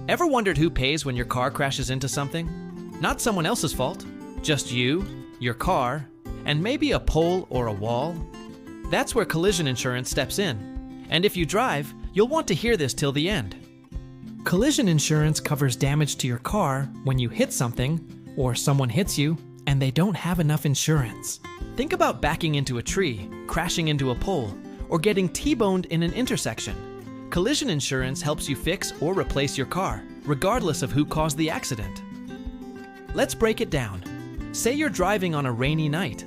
Ever wondered who pays when your car crashes into something? Not someone else's fault, just you, your car, and maybe a pole or a wall. That's where collision insurance steps in. And if you drive, you'll want to hear this till the end. Collision insurance covers damage to your car when you hit something, or someone hits you, and they don't have enough insurance. Think about backing into a tree, crashing into a pole, or getting T-boned in an intersection. Collision insurance helps you fix or replace your car, regardless of who caused the accident. Let's break it down. Say you're driving on a rainy night.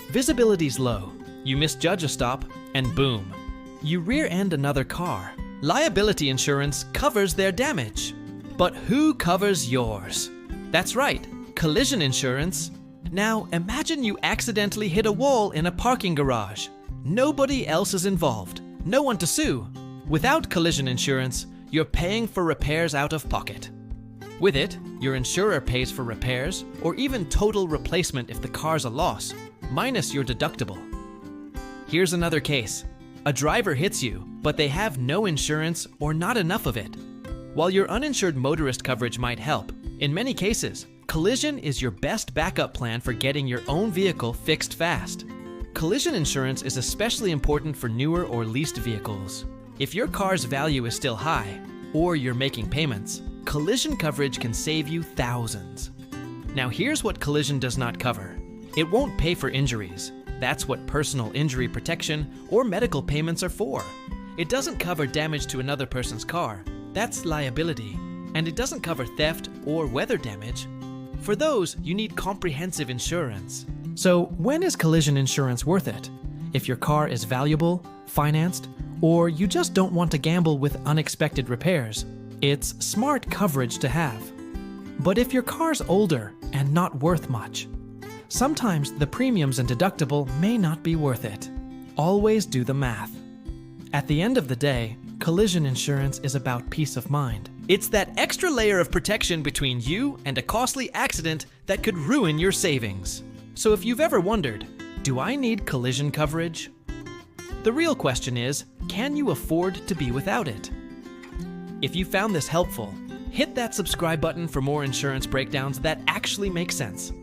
Visibility's low. You misjudge a stop, and boom, you rear-end another car. Liability insurance covers their damage. But who covers yours? That's right, collision insurance. Now imagine you accidentally hit a wall in a parking garage. Nobody else is involved. No one to sue. Without collision insurance, you're paying for repairs out of pocket. With it, your insurer pays for repairs or even total replacement if the car's a loss, minus your deductible. Here's another case. A driver hits you, but they have no insurance or not enough of it. While your uninsured motorist coverage might help, in many cases, collision is your best backup plan for getting your own vehicle fixed fast. Collision insurance is especially important for newer or leased vehicles. If your car's value is still high, or you're making payments, collision coverage can save you thousands. Now here's what collision does not cover. It won't pay for injuries. That's what personal injury protection or medical payments are for. It doesn't cover damage to another person's car. That's liability. And it doesn't cover theft or weather damage. For those, you need comprehensive insurance. So when is collision insurance worth it? If your car is valuable, financed, or you just don't want to gamble with unexpected repairs, it's smart coverage to have. But if your car's older and not worth much, sometimes the premiums and deductible may not be worth it. Always do the math. At the end of the day, collision insurance is about peace of mind. It's that extra layer of protection between you and a costly accident that could ruin your savings. So if you've ever wondered, do I need collision coverage? The real question is, can you afford to be without it? If you found this helpful, hit that subscribe button for more insurance breakdowns that actually make sense.